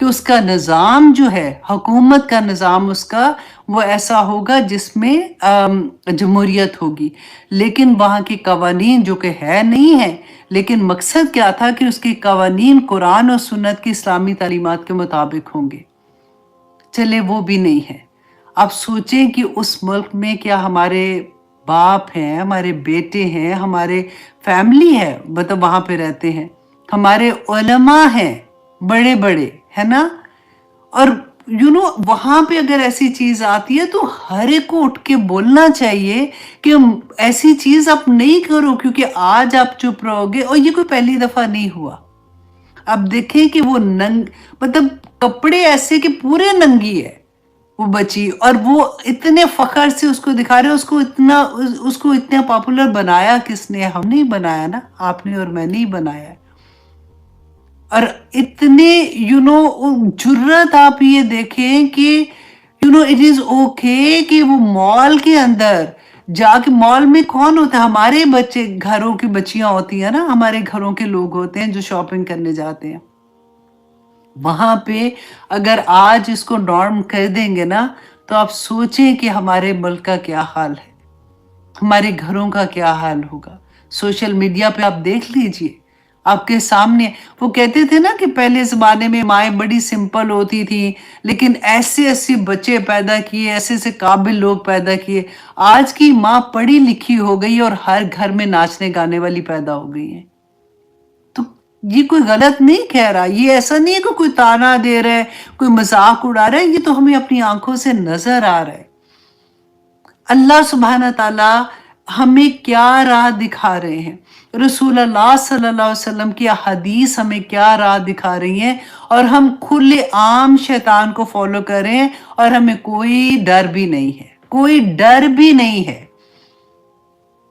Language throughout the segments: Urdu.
کہ اس کا نظام جو ہے، حکومت کا نظام اس کا وہ ایسا ہوگا جس میں جمہوریت ہوگی، لیکن وہاں کی قوانین جو کہ ہے نہیں ہے، لیکن مقصد کیا تھا کہ اس کی قوانین قرآن اور سنت کی اسلامی تعلیمات کے مطابق ہوں گے. چلے وہ بھی نہیں ہے. اب سوچیں کہ اس ملک میں کیا ہمارے باپ ہیں، ہمارے بیٹے ہیں، ہمارے فیملی ہے، مطلب وہاں پہ رہتے ہیں، ہمارے علماء ہیں بڑے بڑے، ہے نا، اور وہاں پہ اگر ایسی چیز آتی ہے تو ہر ایک کو اٹھ کے بولنا چاہیے کہ ایسی چیز آپ نہیں کرو، کیونکہ آج آپ چپ رہو گے، اور یہ کوئی پہلی دفعہ نہیں ہوا. اب دیکھیں کہ وہ مطلب کپڑے ایسے کہ پورے ننگی ہے وہ بچی، اور وہ اتنے فخر سے اس کو دکھا رہے، اس کو اتنا پاپولر بنایا کس نے؟ ہم نہیں بنایا نا، آپ نے اور میں نہیں بنایا. اور اتنے جرت آپ یہ دیکھیں کہ اٹ از اوکے کہ وہ مال کے اندر جا کے، مال میں کون ہوتا ہے؟ ہمارے بچے، گھروں کی بچیاں ہوتی ہیں نا، ہمارے گھروں کے لوگ ہوتے ہیں جو شاپنگ کرنے جاتے ہیں. وہاں پہ اگر آج اس کو نارم کر دیں گے نا، تو آپ سوچیں کہ ہمارے ملک کا کیا حال ہے، ہمارے گھروں کا کیا حال ہوگا. سوشل میڈیا پہ آپ دیکھ لیجئے، آپ کے سامنے. وہ کہتے تھے نا کہ پہلے زمانے میں مائیں بڑی سمپل ہوتی تھی، لیکن ایسے ایسے بچے پیدا کیے، ایسے ایسے قابل لوگ پیدا کیے. آج کی ماں پڑھی لکھی ہو گئی اور ہر گھر میں ناچنے گانے والی پیدا ہو گئی ہیں. تو یہ کوئی غلط نہیں کہہ رہا، یہ ایسا نہیں ہے کہ کوئی تانا دے رہا ہے، کوئی مذاق اڑا رہا ہے، یہ تو ہمیں اپنی آنکھوں سے نظر آ رہا ہے. اللہ سبحانہ تعالیٰ ہمیں کیا راہ دکھا رہے ہیں، رسول اللہ صلی اللہ علیہ وسلم کی حدیث ہمیں کیا راہ دکھا رہی ہیں، اور ہم کھلے عام شیطان کو فالو کر رہے ہیں، اور ہمیں کوئی ڈر بھی نہیں ہے، کوئی ڈر بھی نہیں ہے.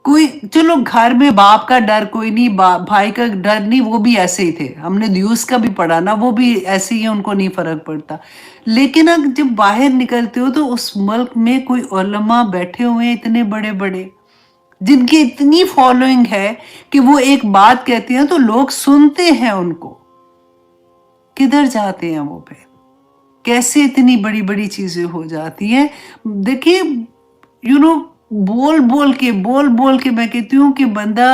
کوئی چلو گھر میں باپ کا ڈر کوئی نہیں، بھائی کا ڈر نہیں، وہ بھی ایسے ہی تھے، ہم نے دیوس کا بھی پڑھا نا، وہ بھی ایسے ہی، ان کو نہیں فرق پڑتا. لیکن اب جب باہر نکلتے ہو تو اس ملک میں کوئی علماء بیٹھے ہوئے ہیں اتنے بڑے بڑے، جن کی اتنی فالوئنگ ہے کہ وہ ایک بات کہتے ہیں تو لوگ سنتے ہیں ان کو. کدھر جاتے ہیں وہ پہ؟ کیسے اتنی بڑی بڑی چیزیں ہو جاتی ہیں؟ دیکھیے بول بول کے میں کہتی ہوں کہ بندہ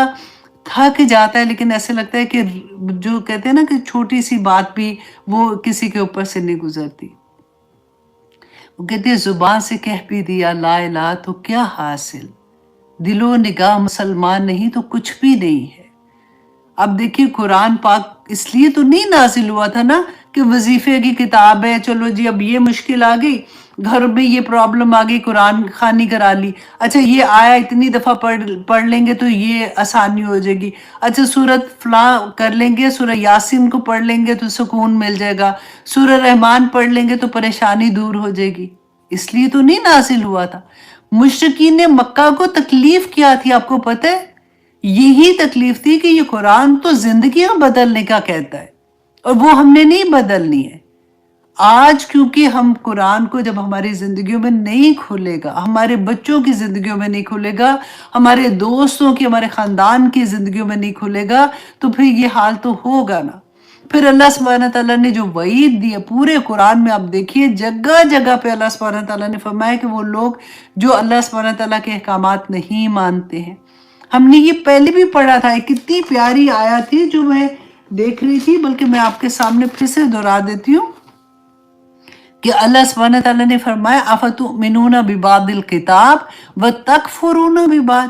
تھک جاتا ہے، لیکن ایسے لگتا ہے کہ جو کہتے ہیں نا کہ چھوٹی سی بات بھی وہ کسی کے اوپر سے نہیں گزرتی. وہ کہتے ہیں زبان سے کہہ بھی دیا لا الہ تو کیا حاصل، دل و نگاہ مسلمان نہیں تو کچھ بھی نہیں ہے. اب دیکھیے قرآن پاک اس لیے تو نہیں نازل ہوا تھا نا کہ وظیفے کی کتاب ہے، چلو جی اب یہ مشکل آ گئی، گھر میں یہ پرابلم آ گئی، قرآن خوانی کرا لی، اچھا یہ آیا اتنی دفعہ پڑھ لیں گے تو یہ آسانی ہو جائے گی، اچھا سورت فلاں کر لیں گے، سورہ یاسین کو پڑھ لیں گے تو سکون مل جائے گا، سورہ رحمان پڑھ لیں گے تو پریشانی دور ہو جائے گی. اس لیے تو نہیں نازل ہوا تھا. مشرکین نے مکہ کو تکلیف کیا تھی، آپ کو پتہ ہے؟ یہی تکلیف تھی کہ یہ قرآن تو زندگیاں بدلنے کا کہتا ہے، اور وہ ہم نے نہیں بدلنی ہے. آج کیونکہ ہم قرآن کو جب ہماری زندگیوں میں نہیں کھولے گا، ہمارے بچوں کی زندگیوں میں نہیں کھولے گا، ہمارے دوستوں کی، ہمارے خاندان کی زندگیوں میں نہیں کھولے گا، تو پھر یہ حال تو ہوگا نا. پھر اللہ سبحانہ تعالیٰ نے جو وعید دی ہے پورے قرآن میں، آپ دیکھیے جگہ جگہ پہ اللہ سبحانہ تعالیٰ نے فرمایا کہ وہ لوگ جو اللہ سبحانہ تعالیٰ کے احکامات نہیں مانتے ہیں. ہم نے یہ پہلے بھی پڑھا تھا، کتنی پیاری آیت تھی جو میں دیکھ رہی تھی، بلکہ میں آپ کے سامنے پھر سے دہرا دیتی ہوں کہ اللہ سبحانہ تعالیٰ نے فرمایا اَفَتُؤْمِنُونَ بِبَعْضِ الْكِتَابِ وَتَكْفُرُونَ بِبَعْضٍ،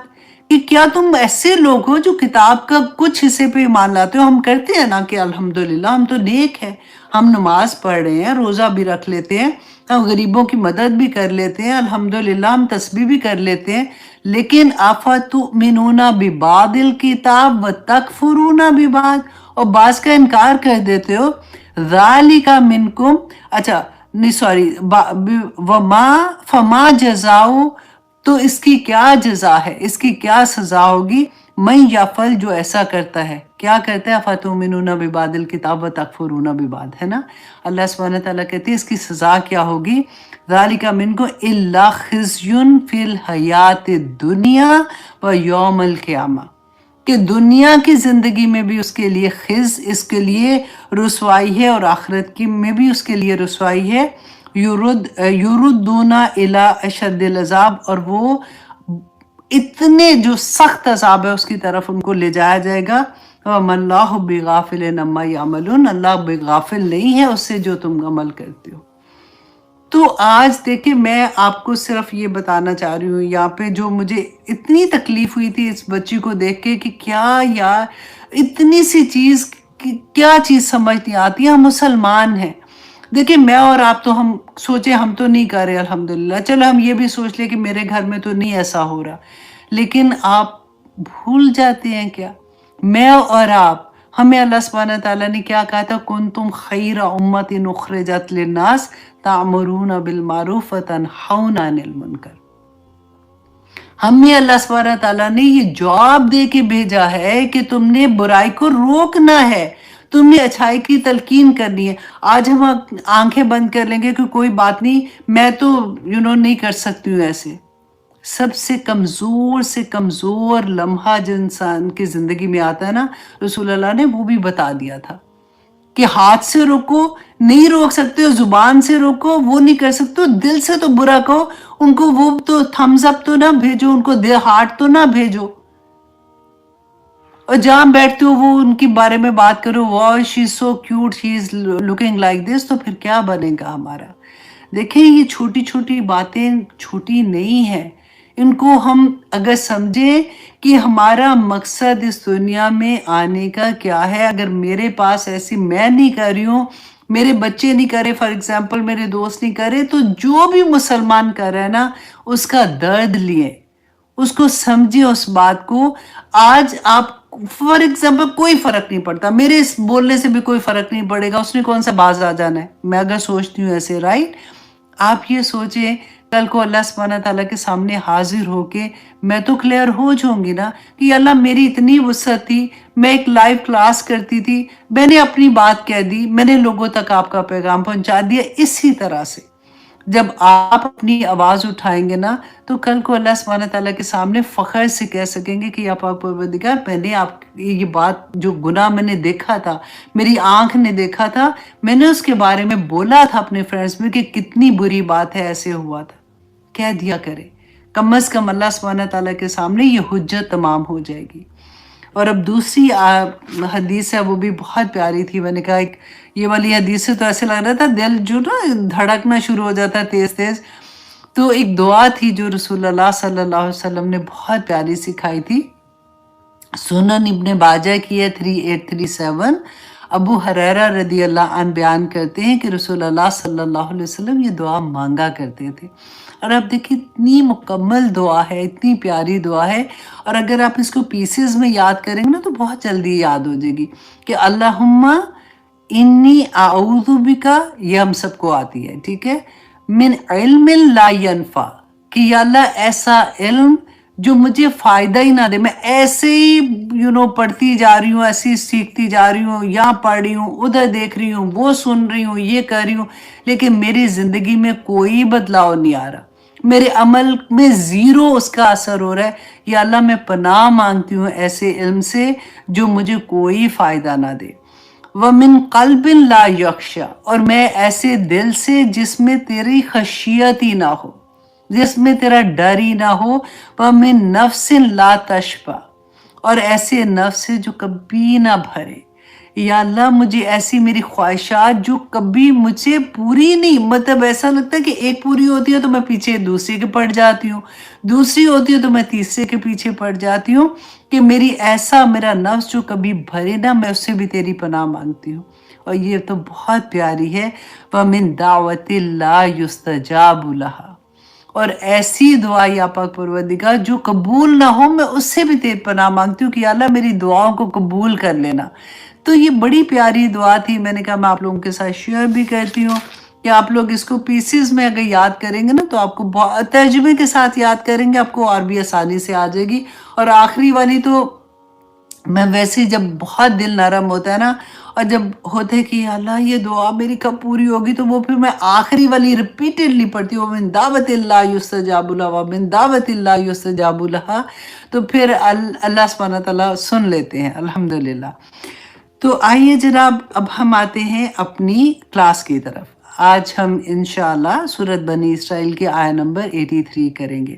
کہ کیا تم ایسے لوگ ہو جو کتاب کا کچھ حصے پہ ایمان لاتے ہو؟ ہم کرتے ہیں نا کہ الحمدللہ ہم تو نیک ہیں، ہم نماز پڑھ رہے ہیں، روزہ بھی رکھ لیتے ہیں، ہم غریبوں کی مدد بھی کر لیتے ہیں، الحمدللہ ہم تسبیح بھی کر لیتے ہیں. لیکن اَفَتُؤْمِنُونَ بِبَعْضِ الْكِتَابِ وَتَكْفُرُونَ بِبَعْضٍ، اور بعض کا انکار کر دیتے ہو. ذَلِكَ مِنْكُمْ، اچھا نہیں سوری، فما جزاؤ، تو اس کی کیا جزا ہے، اس کی کیا سزا ہوگی؟ من یفعل، جو ایسا کرتا ہے. کیا کرتا ہے؟ اَفَتُؤْمِنُونَ بِبَعْضِ الْكِتَابِ وَتَكْفُرُونَ بِبَعْضٍ، ہے نا. اللہ سبحانہ تعالیٰ کہتے ہیں اس کی سزا کیا ہوگی؟ ذَلِكَ مِنْكُمْ إِلَّا خِزْيٌ فِي الْحَيَاةِ الدُّنْيَا وَيَوْمَ الْقِيَامَةِ، کہ دنیا کی زندگی میں بھی اس کے لیے خز، اس کے لیے رسوائی ہے، اور آخرت کی میں بھی اس کے لیے رسوائی ہے. یردون الی اشد العذاب، اور وہ اتنے جو سخت عذاب ہے اس کی طرف ان کو لے جایا جائے گا. وَمَا اللَّهُ بِغَافِلٍ عَمَّا يَعْمَلُونَ، اللہ بغافل نہیں ہے اس سے جو تم عمل کرتے ہو. تو آج دیکھیں میں آپ کو صرف یہ بتانا چاہ رہی ہوں یہاں پہ، جو مجھے اتنی تکلیف ہوئی تھی اس بچی کو دیکھ کے کہ کیا یار اتنی سی چیز، کیا چیز سمجھ نہیں آتی. ہم مسلمان ہیں، دیکھیں میں اور آپ تو ہم سوچے ہم تو نہیں کر رہے الحمدللہ، چلو ہم یہ بھی سوچ لیں کہ میرے گھر میں تو نہیں ایسا ہو رہا، لیکن آپ بھول جاتے ہیں کیا، میں اور آپ، ہمیں اللہ سبحانہ تعالیٰ نے کیا کہا تھا، کنتم خیر امت اخرجت للناس تعمرون بالمعروف وتنہون عن المنکر. ہمیں اللہ سبحانہ تعالیٰ نے یہ جواب دے کے بھیجا ہے کہ تم نے برائی کو روکنا ہے، تم نے اچھائی کی تلقین کرنی ہے. آج ہم آنکھیں بند کر لیں گے کہ کوئی بات نہیں، میں تو نہیں کر سکتی ہوں ایسے. سب سے کمزور لمحہ جو انسان کی زندگی میں آتا ہے نا، رسول اللہ نے وہ بھی بتا دیا تھا کہ ہاتھ سے روکو، نہیں روک سکتے ہو، زبان سے روکو، وہ نہیں کر سکتے ہو، دل سے تو برا کہو ان کو، وہ تو تھمز اپ تو نہ بھیجو ان کو، ہارٹ تو نہ بھیجو، اور جہاں بیٹھتے ہو وہ ان کے بارے میں بات کرو، wow she is so cute, she is looking like this, تو پھر کیا بنے گا ہمارا. دیکھیں یہ چھوٹی چھوٹی باتیں چھوٹی نہیں ہیں، ان کو ہم اگر سمجھیں کہ ہمارا مقصد اس دنیا میں آنے کا کیا ہے. اگر میرے پاس ایسی میں نہیں کر رہی ہوں، میرے بچے نہیں کرے، فار ایگزامپل میرے دوست نہیں کرے، تو جو بھی مسلمان کر رہا ہے نا اس کا درد لیے، اس کو سمجھے اس بات کو. آج آپ فار ایگزامپل کوئی فرق نہیں پڑتا، میرے اس بولنے سے بھی کوئی فرق نہیں پڑے گا، اس نے کون سا باز آ جانا ہے، میں اگر سوچتی ہوں ایسے، رائٹ. آپ یہ سوچیں کل کو اللہ سبحانہ تعالیٰ کے سامنے حاضر ہو کے میں تو کلیئر ہو جاؤں گی نا کہ اللہ میری اتنی وسعت تھی، میں ایک لائیو کلاس کرتی تھی، میں نے اپنی بات کہہ دی، میں نے لوگوں تک آپ کا پیغام پہنچا دیا. اسی طرح سے جب آپ اپنی آواز اٹھائیں گے نا تو کل کو اللہ سبحانہ تعالیٰ کے سامنے فخر سے کہہ سکیں گے کہ یا پاک پروردگار، میں نے آپ یہ بات، جو گناہ میں نے دیکھا تھا، میری آنکھ نے دیکھا تھا، میں نے اس کے بارے میں بولا تھا اپنے فرینڈز میں کہ کتنی بری بات ہے، ایسے ہوا تھا، کہہ دیا کرے. کم از کم اللہ سبحانہ تعالیٰ کے سامنے یہ حجت تمام ہو جائے گی. اور اب دوسری حدیث ہے، وہ بھی بہت پیاری تھی. میں نے کہا یہ والی حدیث سے تو ایسے لگ رہا تھا دل جو نا دھڑکنا شروع ہو جاتا ہے تیز تیز. تو ایک دعا تھی جو رسول اللہ صلی اللہ علیہ وسلم نے بہت پیاری سکھائی تھی. سنن ابن ماجہ کی ہے 3837. ابو ہریرہ رضی اللہ عنہ بیان کرتے ہیں کہ رسول اللہ صلی اللہ علیہ وسلم یہ دعا مانگا کرتے تھے. اور اب دیکھیں اتنی مکمل دعا ہے، اتنی پیاری دعا ہے، اور اگر آپ اس کو پیسز میں یاد کریں گے نا تو بہت جلدی یاد ہو جائے گی کہ اللہم انی اعوذ بکا، یہ ہم سب کو آتی ہے، ٹھیک ہے، من علم لا ینفع، کہ یا اللہ ایسا علم جو مجھے فائدہ ہی نہ دے، میں ایسے ہی پڑھتی جا رہی ہوں، ایسے ہی سیکھتی جا رہی ہوں، یہاں پڑھ رہی ہوں، ادھر دیکھ رہی ہوں، وہ سن رہی ہوں، یہ کر رہی ہوں، لیکن میری زندگی میں کوئی بدلاؤ نہیں آ رہا، میرے عمل میں زیرو اس کا اثر ہو رہا ہے. یا اللہ میں پناہ مانگتی ہوں ایسے علم سے جو مجھے کوئی فائدہ نہ دے. وَمِن قَلْبٍ لَا يَخْشَى، اور میں ایسے دل سے جس میں تیری خشیت ہی نہ ہو، جس میں تیرا ڈر ہی نہ ہو. وَمِن نَفْسٍ لَا تَشْبَعْ، اور ایسے نفس سے جو کبھی نہ بھرے. یا اللہ مجھے ایسی میری خواہشات جو کبھی مجھ سے پوری نہیں، مطلب ایسا لگتا ہے کہ ایک پوری ہوتی ہے تو میں پیچھے دوسرے کے پڑ جاتی ہوں، دوسری ہوتی ہے تو میں تیسرے کے پیچھے پڑ جاتی ہوں، کہ میری ایسا میرا نفس جو کبھی بھرے نہ، میں اس سے بھی تیری پناہ مانگتی ہوں. اور یہ تو بہت پیاری ہے، وَمِن دَعْوَةٍ لَا يُسْتَجَابُ لَهَا، اور ایسی دعا یا پاک پروردگار جو قبول نہ ہو، میں اس سے بھی تیری پناہ مانگتی ہوں کہ یا اللہ میری دعاؤں کو قبول کر لینا. تو یہ بڑی پیاری دعا تھی، میں نے کہا میں آپ لوگوں کے ساتھ شیئر بھی کرتی ہوں کہ آپ لوگ اس کو پیسز میں اگر یاد کریں گے نا تو آپ کو بہت ترجمے کے ساتھ یاد کریں گے، آپ کو اور بھی آسانی سے آ جائے گی. اور آخری والی تو میں ویسے جب بہت دل نرم ہوتا ہے نا، اور جب ہوتا ہے کہ یا اللہ یہ دعا میری کب پوری ہوگی، تو وہ پھر میں آخری والی ریپیٹڈلی پڑھتی ہوں، وَمِن دعوت اللہ یستجاب لہا وَمِن دعوت اللہ یستجاب لہا، تو پھر اللہ سبحانہ تعالیٰ سن لیتے ہیں الحمدللہ۔ تو آئیے جناب، اب ہم آتے ہیں اپنی کلاس کی طرف۔ آج ہم انشاءاللہ سورۃ بنی اسرائیل کے آیہ نمبر 83 کریں گے۔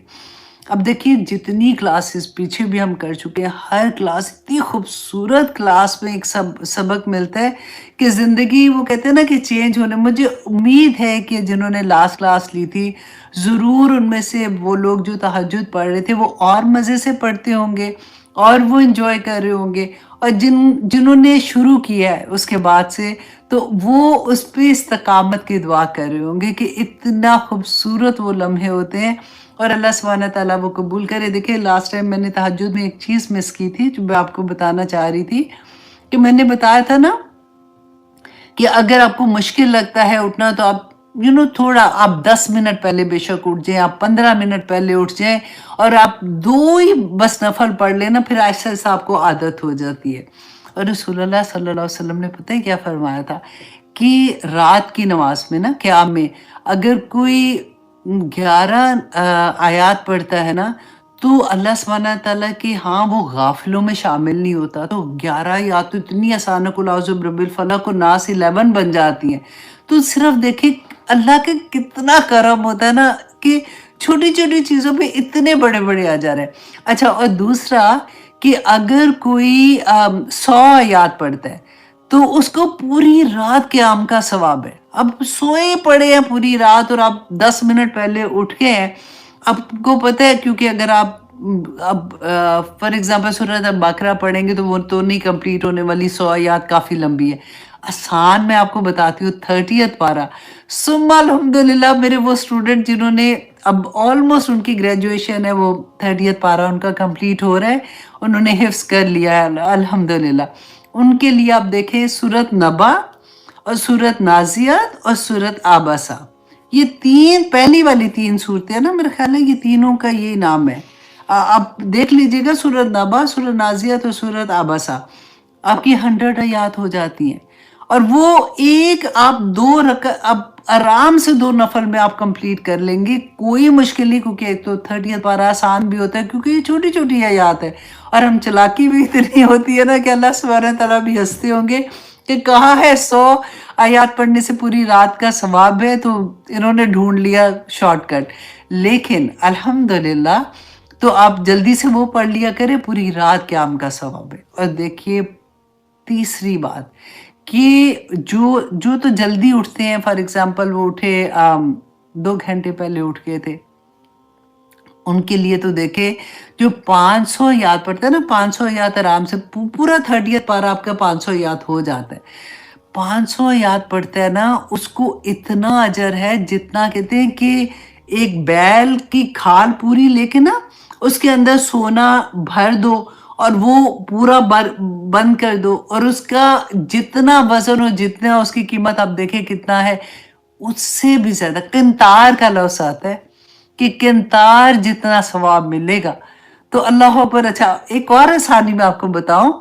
اب دیکھیے جتنی کلاسز پیچھے بھی ہم کر چکے ہیں، ہر کلاس اتنی خوبصورت کلاس میں ایک سبق ملتا ہے کہ زندگی، وہ کہتے ہیں نا کہ چینج ہونے، مجھے امید ہے کہ جنہوں نے لاسٹ کلاس لی تھی، ضرور ان میں سے وہ لوگ جو تہجد پڑھ رہے تھے وہ اور مزے سے پڑھتے ہوں گے، اور وہ انجوائے کر رہے ہوں گے، اور جنہوں نے شروع کیا ہے اس کے بعد سے، تو وہ اس پہ استقامت کی دعا کر رہے ہوں گے کہ اتنا خوبصورت وہ لمحے ہوتے ہیں، اور اللہ سبحانہ تعالیٰ وہ قبول کرے۔ دیکھیں لاسٹ ٹائم میں نے تہجد میں ایک چیز مس کی تھی جو میں آپ کو بتانا چاہ رہی تھی، کہ میں نے بتایا تھا نا کہ اگر آپ کو مشکل لگتا ہے اٹھنا، تو آپ تھوڑا آپ 10 منٹ پہلے بے شک اٹھ جائیں، آپ 15 منٹ پہلے اٹھ جائیں، اور آپ 2 ہی بس نفل پڑھ لینا، پھر ایسا ایسا آپ کو عادت ہو جاتی ہے۔ اور رسول اللہ صلی اللہ علیہ وسلم نے پتہ ہے کیا فرمایا تھا، کہ رات کی نماز میں نا، قیام میں، اگر کوئی 11 آیات پڑھتا ہے نا، تو اللہ سبحانہ تعالیٰ کی وہ غافلوں میں شامل نہیں ہوتا۔ تو 11 یا تو اتنی آسان، قل اعوذ برب الفلق و ناس 11 بن جاتی ہیں۔ تو صرف دیکھیں اللہ کا کتنا کرم ہوتا ہے نا، کہ چھوٹی چھوٹی چیزوں پہ اتنے بڑے بڑے اجر ہیں۔ اچھا، اور دوسرا کہ اگر کوئی 100 آیات پڑھتا ہے، تو اس کو پوری رات قیام کا ثواب ہے۔ اب سوئے پڑے ہیں پوری رات، اور آپ 10 منٹ پہلے اٹھ کے ہیں، آپ کو پتہ ہے، کیونکہ اگر آپ اب فار ایگزامپل سورۃ البقرہ پڑھیں گے تو وہ تو نہیں کمپلیٹ ہونے والی، 100 آیات کافی لمبی ہے۔ آسان میں آپ کو بتاتی ہوں 30th پارہ، ثم الحمدللہ میرے وہ اسٹوڈنٹ جنہوں نے اب آلموسٹ ان کی گریجویشن ہے، وہ 30th پارہ ان کا کمپلیٹ ہو رہا ہے، انہوں نے حفظ کر لیا ہے الحمدللہ۔ ان کے لیے آپ دیکھیں سورۃ نبا اور سورۃ نازیات اور سورۃ عبسہ، یہ پہلی والی 3 صورتیں ہیں نا، میرے خیال ہے یہ تینوں کا یہی نام ہے۔ آپ دیکھ لیجئے گا، سورۃ نبا، سورۃ نازیات اور سورۃ عبسہ، آپ کی 100 آیات ہو جاتی ہیں، اور وہ ایک آپ 2 اب آرام سے 2 نفل میں آپ کمپلیٹ کر لیں گے، کوئی مشکل نہیں، کیونکہ ایک تو 30th پارہ آسان بھی ہوتا ہے کیونکہ یہ چھوٹی چھوٹی آیات ہے، اور ہم چلاکی بھی اتنی ہوتی ہے نا کہ اللہ سبحانہ تعالیٰ بھی ہنستے ہوں گے کہ کہاں ہے 100 آیات پڑھنے سے پوری رات کا ثواب ہے، تو انہوں نے ڈھونڈ لیا شارٹ کٹ۔ لیکن الحمدللہ، تو آپ جلدی سے وہ پڑھ لیا کریں، پوری رات قیام کا ثواب ہے۔ اور دیکھیے تیسری بات، کہ جو تو جلدی اٹھتے ہیں، فار ایگزامپل وہ اٹھے 2 گھنٹے پہلے اٹھ گئے تھے، ان کے لیے تو دیکھیں جو 500 یاد پڑھتا ہے نا، 500 یاد آرام سے پورا 30th پارہ آپ کا 500 یاد ہو جاتا ہے۔ 500 یاد پڑھتا ہے نا، اس کو اتنا اجر ہے جتنا کہتے ہیں کہ ایک بیل کی کھال پوری لے کے نا، اس کے اندر سونا بھر دو اور وہ پورا بند کر دو، اور اس کا جتنا وزن اور جتنا اس کی قیمت آپ دیکھیں کتنا ہے، اس سے بھی زیادہ قنطار کا لفظ آتا ہے کہ قنطار جتنا ثواب ملے گا۔ تو اللہ پر اچھا ایک اور آسانی میں آپ کو بتاؤں،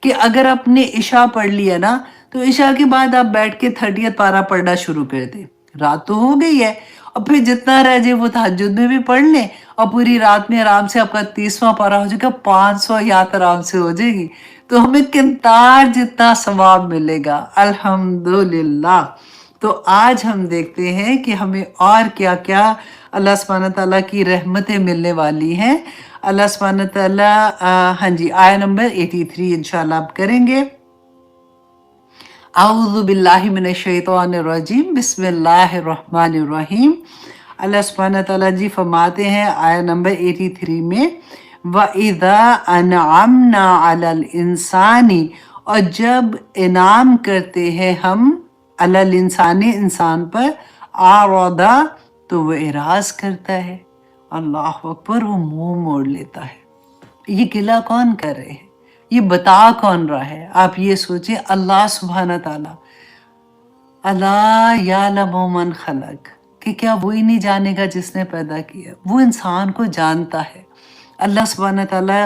کہ اگر آپ نے عشاء پڑھ لیا نا، تو عشاء کے بعد آپ بیٹھ کے 30th پارہ پڑھنا شروع کر دیں، رات تو ہو گئی ہے، اور پھر جتنا رہ جائے وہ تہجد میں بھی پڑھ لیں، اور پوری رات میں آرام سے آپ کا 30واں پارہ ہو جائے گا، 500 یاد آرام سے ہو جائے گی، تو ہمیں قنطار جتنا ثواب ملے گا الحمدللہ۔ تو آج ہم دیکھتے ہیں کہ ہمیں اور کیا کیا اللہ سبحانہ تعالیٰ کی رحمتیں ملنے والی ہیں۔ اللہ سبحانہ تعالیٰ ہاں جی، آیہ نمبر 83 انشاءاللہ آپ کریں گے۔ اعوذ باللہ من الشیطان الرجیم، بسم اللہ الرحمن الرحیم۔ اللہ سبحانہ تعالیٰ جی فرماتے ہیں آیہ نمبر 83 میں، وَإِذَا أَنْعَمْنَا عَلَى الْإِنسَانِ، اور جب انعام کرتے ہیں ہم علی الانسان، انسان پر، اعرض، تو وہ اعراض کرتا ہے، اللہ اکبر، وہ منہ موڑ لیتا ہے۔ یہ گلہ کون کر رہے ہیں؟ یہ بتا کون رہا ہے؟ آپ یہ سوچیں، اللہ سبحانہ تعالیٰ، الا یعلم من خلق، کہ کیا وہی نہیں جانے گا جس نے پیدا کیا؟ وہ انسان کو جانتا ہے۔ اللہ سبحانہ تعالیٰ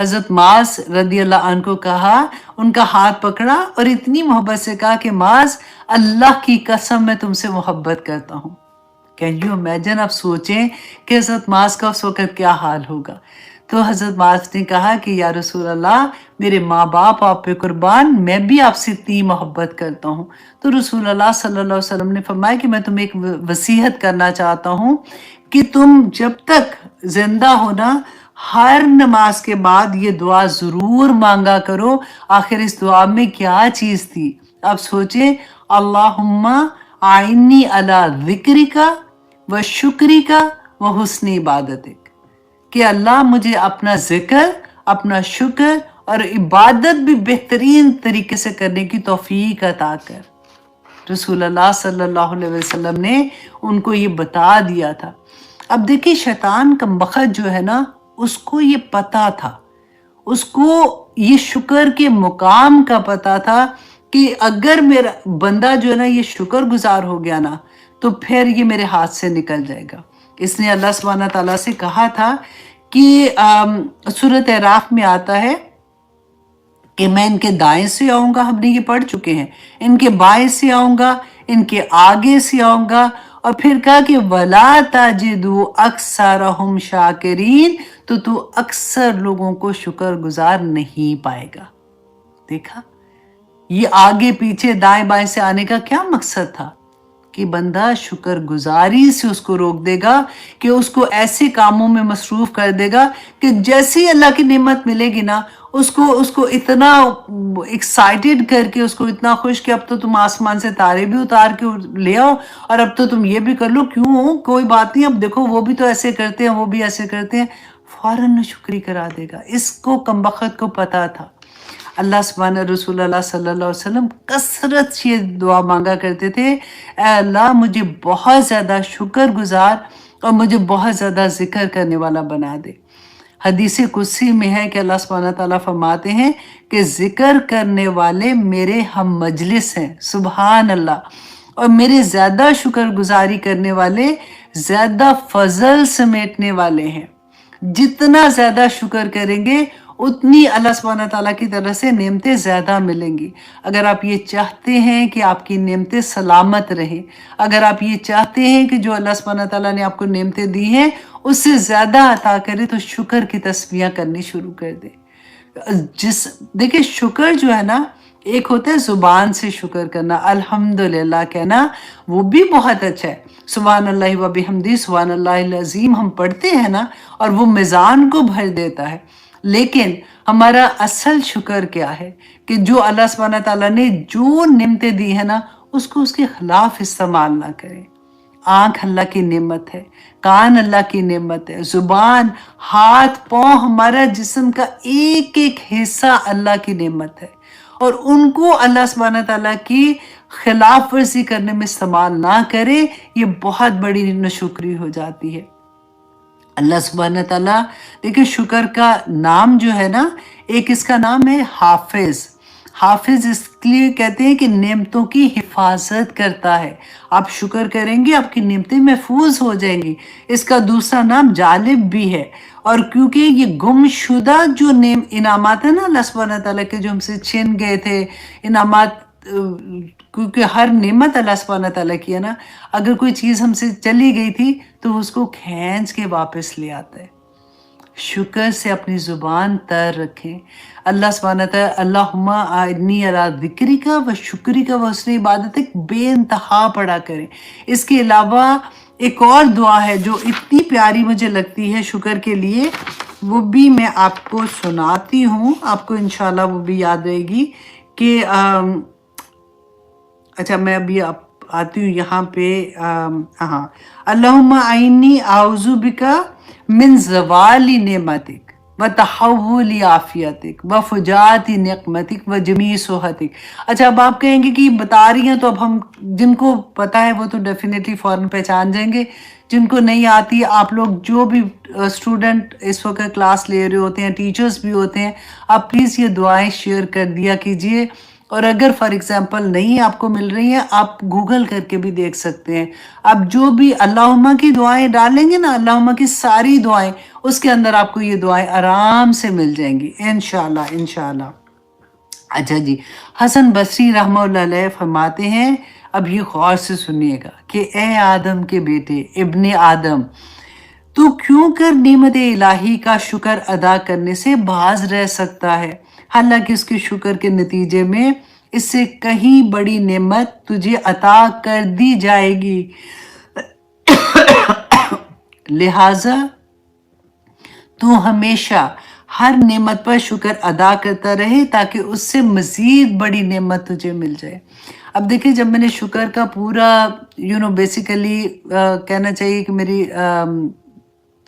حضرت معاذ رضی اللہ عنہ کو کہا، ان کا ہاتھ پکڑا اور اتنی محبت سے کہا کہ معاذ اللہ کی قسم میں تم سے محبت کرتا ہوں۔ Can you imagine? آپ سوچیں کہ حضرت معاذ کا اس وقت کیا حال ہوگا۔ تو حضرت معاذ نے کہا کہ یا رسول اللہ، میرے ماں باپ آپ پہ قربان، میں بھی آپ سے اتنی محبت کرتا ہوں۔ تو رسول اللہ صلی اللہ علیہ وسلم نے فرمایا کہ میں تمہیں ایک وصیت کرنا چاہتا ہوں کہ تم جب تک زندہ ہونا ہر نماز کے بعد یہ دعا ضرور مانگا کرو۔ آخر اس دعا میں کیا چیز تھی؟ آپ سوچیں، اللہم آئینی علی ذکرک و شکرک و حسن عبادتک، کہ اللہ مجھے اپنا ذکر، اپنا شکر اور عبادت بھی بہترین طریقے سے کرنے کی توفیق عطا کر۔ رسول اللہ صلی اللہ علیہ وسلم نے ان کو یہ بتا دیا تھا۔ اب دیکھیں، شیطان کا بخت جو ہے نا، اس کو یہ پتا تھا، اس کو یہ شکر کے مقام کا پتا تھا کہ اگر میرا بندہ جو ہے نا یہ شکر گزار ہو گیا نا تو پھر یہ میرے ہاتھ سے نکل جائے گا۔ اس نے اللہ سبحانہ تعالیٰ سے کہا تھا کہ سورۃ اعراف میں آتا ہے کہ میں ان کے دائیں سے آؤں گا، ہم نے یہ پڑھ چکے ہیں، ان کے بائیں سے آؤں گا، ان کے آگے سے آؤں گا، اور پھر کہا کہ وَلَا تَجِدُ أَكْثَرَهُمْ شَاكِرِينَ، تو اکثر لوگوں کو شکر گزار نہیں پائے گا۔ دیکھا، یہ آگے پیچھے دائیں بائیں سے آنے کا کیا مقصد تھا؟ کہ بندہ شکر گزاری سے اس کو روک دے گا، کہ اس کو ایسے کاموں میں مصروف کر دے گا کہ جیسے ہی اللہ کی نعمت ملے گی نا، اس کو اتنا ایکسائٹڈ کر کے، اس کو اتنا خوش کہ اب تو تم آسمان سے تارے بھی اتار کے لے آؤ، اور اب تو تم یہ بھی کر لو، کیوں، کوئی بات نہیں، اب دیکھو وہ بھی تو ایسے کرتے ہیں، وہ بھی ایسے کرتے ہیں، فوراً ناشکری کرا دے گا۔ اس کو کمبخت کو پتا تھا۔ اللہ سبحانہ، رسول اللہ صلی اللہ علیہ وسلم کثرت سے یہ دعا مانگا کرتے تھے، اے اللہ مجھے بہت زیادہ شکر گزار اور مجھے بہت زیادہ ذکر کرنے والا بنا دے۔ حدیث قدسی میں ہے کہ اللہ سبحانہ تعالیٰ فرماتے ہیں کہ ذکر کرنے والے میرے ہم مجلس ہیں، سبحان اللہ، اور میرے زیادہ شکر گزاری کرنے والے زیادہ فضل سمیٹنے والے ہیں۔ جتنا زیادہ شکر کریں گے اتنی اللہ سبحانہ تعالیٰ کی طرف سے نعمتیں زیادہ ملیں گی۔ اگر آپ یہ چاہتے ہیں کہ آپ کی نعمتیں سلامت رہیں، اگر آپ یہ چاہتے ہیں کہ جو اللہ سبحانہ تعالیٰ نے آپ کو نعمتیں دی ہیں اس سے زیادہ عطا کرے، تو شکر کی تسبیحاں کرنی شروع کر دیں۔ دیکھیں، شکر جو ہے نا، ایک ہوتا ہے زبان سے شکر کرنا، الحمدللہ کہنا، وہ بھی بہت اچھا ہے، سبحان اللہ و بحمدہ سبحان اللہ العظیم ہم پڑھتے ہیں نا، اور وہ میزان کو بھر دیتا ہے۔ لیکن ہمارا اصل شکر کیا ہے؟ کہ جو اللہ سبحانہ تعالیٰ نے جو نعمتیں دی ہیں نا، اس کو اس کے خلاف استعمال نہ کریں۔ آنکھ اللہ کی نعمت ہے، کان اللہ کی نعمت ہے، زبان، ہاتھ، پاؤں، ہمارا جسم کا ایک ایک حصہ اللہ کی نعمت ہے، اور ان کو اللہ سبحانہ تعالیٰ کی خلاف ورزی کرنے میں استعمال نہ کرے، یہ بہت بڑی ناشکری ہو جاتی ہے۔ اللہ سبحانہ تعالیٰ، دیکھیں، شکر کا نام جو ہے نا، ایک اس کا نام ہے حافظ۔ حافظ اس لیے کہتے ہیں کہ نعمتوں کی حفاظت کرتا ہے۔ آپ شکر کریں گے، آپ کی نعمتیں محفوظ ہو جائیں گی۔ اس کا دوسرا نام جالب بھی ہے، اور کیونکہ یہ گم شدہ جو انعامات ہیں نا اللہ سبحانہ تعالیٰ کے، جو ہم سے چھن گئے تھے انعامات، کیونکہ ہر نعمت اللہ سبحانہ تعالیٰ کی ہے نا، اگر کوئی چیز ہم سے چلی گئی تھی تو اس کو کھینچ کے واپس لے آتا ہے۔ شکر سے اپنی زبان تر رکھیں۔ اللہ سبحانہ تعالیٰ اللہم اعنی علی ذکرک و شکرک و حسن عبادتک بے انتہا پڑھا کریں۔ اس کے علاوہ ایک اور دعا ہے جو اتنی پیاری مجھے لگتی ہے شکر کے لیے، وہ بھی میں آپ کو سناتی ہوں، آپ کو انشاءاللہ وہ بھی یاد رہے گی کہ اچھا، میں ابھی آتی ہوں یہاں پہ۔ ہاں، اللہم اعنی اعوذ بک من زوال نعمتک و تحول عافیتک و فجاعت نقمتک و جمیع سخطک۔ اچھا، اب آپ کہیں گے کہ بتا رہی ہیں تو اب ہم، جن کو پتا ہے وہ تو ڈیفینیٹلی فوراً پہچان جائیں گے، جن کو نہیں آتی، آپ لوگ جو بھی اسٹوڈنٹ اس وقت کلاس لے رہے ہوتے ہیں، ٹیچرز بھی ہوتے ہیں، آپ پلیز یہ دعائیں شیئر کر دیا کیجئے۔ اور اگر فار ایگزامپل نہیں آپ کو مل رہی ہیں، آپ گوگل کر کے بھی دیکھ سکتے ہیں. آپ جو بھی اللہم کی دعائیں ڈالیں گے نا، اللہم کی ساری دعائیں، اس کے اندر آپ کو یہ دعائیں آرام سے مل جائیں گی انشاءاللہ انشاءاللہ. اچھا جی، حسن بصری رحمہ اللہ علیہ فرماتے ہیں، اب یہ غور سے سنیے گا، کہ اے آدم کے بیٹے، ابن آدم، تو کیوں کر نعمت الہی کا شکر ادا کرنے سے باز رہ سکتا ہے، حالانکہ اس کے شکر کے نتیجے میں اس سے کہیں بڑی نعمت تجھے عطا کر دی جائے گی. لہٰذا تو ہمیشہ ہر نعمت پر شکر ادا کرتا رہے تاکہ اس سے مزید بڑی نعمت تجھے مل جائے. اب دیکھیں، جب میں نے شکر کا پورا بیسیکلی کہنا چاہیے کہ میری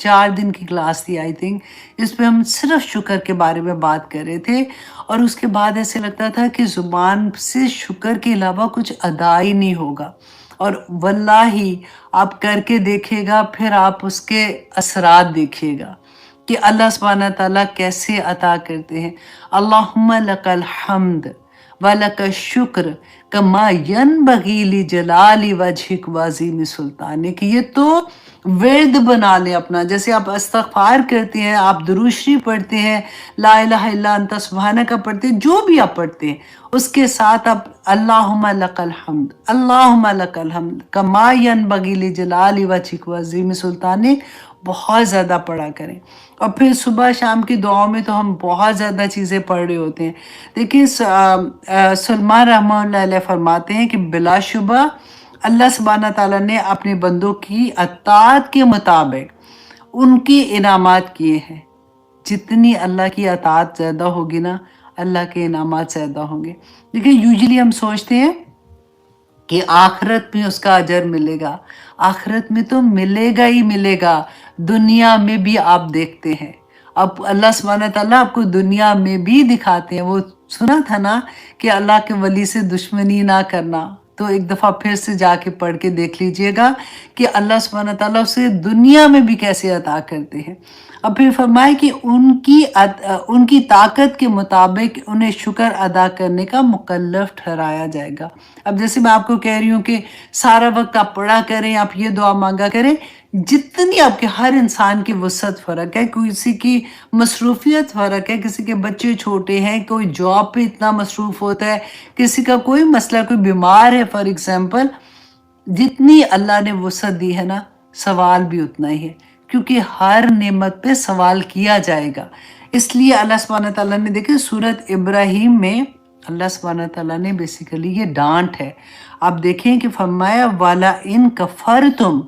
4 دن کی کلاس تھی آئی تھنک، اس پہ ہم صرف شکر کے بارے میں بات کر رہے تھے، اور اس کے بعد ایسے لگتا تھا کہ زبان سے شکر کے علاوہ کچھ ادا ہی نہیں ہوگا. اور واللہ آپ کر کے دیکھے گا، پھر آپ اس کے اثرات دیکھیے گا کہ اللہ سبحانہ تعالیٰ کیسے عطا کرتے ہیں. اللہم لک الحمد وَلَكَ الشُّكْرُ كَمَا يَنبَغِي لِجَلَالِ وَجْهِكَ وَعَظِيمِ سُلْطَانِكَ. یہ تو ورد بنا لیں اپنا، جیسے آپ استغفار کرتے ہیں، آپ درود شریف پڑھتے ہیں، لا الہ الا انت سبحانک پڑھتے ہیں، جو بھی آپ پڑھتے ہیں، اس کے ساتھ آپ اللہم لک الحمد، اللہم لک الحمد کما ینبغی لجلال وجہک وعظیم سلطانک بہت زیادہ پڑھا کریں. اور پھر صبح شام کی دعاؤں میں تو ہم بہت زیادہ چیزیں پڑھ رہے ہوتے ہیں. دیکھیں، سلمان رحمہ اللہ علیہ فرماتے ہیں کہ بلا شبہ اللہ سبحانہ تعالیٰ نے اپنے بندوں کی اطاعت کے مطابق ان کی انعامات کیے ہیں. جتنی اللہ کی اطاعت زیادہ ہوگی نا، اللہ کے انعامات زیادہ ہوں گے. دیکھیں، یوزلی ہم سوچتے ہیں کہ آخرت میں اس کا اجر ملے گا. آخرت میں تو ملے گا ہی ملے گا، دنیا میں بھی آپ دیکھتے ہیں. اب اللہ سبحانہ تعالیٰ آپ کو دنیا میں بھی دکھاتے ہیں. وہ سنا تھا نا کہ اللہ کے ولی سے دشمنی نہ کرنا، تو ایک دفعہ پھر سے جا کے پڑھ کے دیکھ لیجئے گا کہ اللہ سبحانہ تعالیٰ اسے دنیا میں بھی کیسے عطا کرتے ہیں. اب پھر فرمائے کہ ان کی طاقت کے مطابق انہیں شکر ادا کرنے کا مکلف ٹھہرایا جائے گا. اب جیسے میں آپ کو کہہ رہی ہوں کہ سارا وقت آپ پڑھا کریں، آپ یہ دعا مانگا کریں، جتنی آپ کے ہر انسان کی وسعت فرق ہے، کسی کی مصروفیت فرق ہے، کسی کے بچے چھوٹے ہیں، کوئی جاب پہ اتنا مصروف ہوتا ہے، کسی کا کوئی مسئلہ، کوئی بیمار ہے فار ایگزامپل. جتنی اللہ نے وسعت دی ہے نا، سوال بھی اتنا ہی ہے، کیونکہ ہر نعمت پہ سوال کیا جائے گا. اس لیے اللہ سبحانہ تعالیٰ نے دیکھیں سورت ابراہیم میں اللہ سبحانہ تعالیٰ نے بیسیکلی یہ ڈانٹ ہے. آپ دیکھیں کہ فرمایا والا ان کفرتم،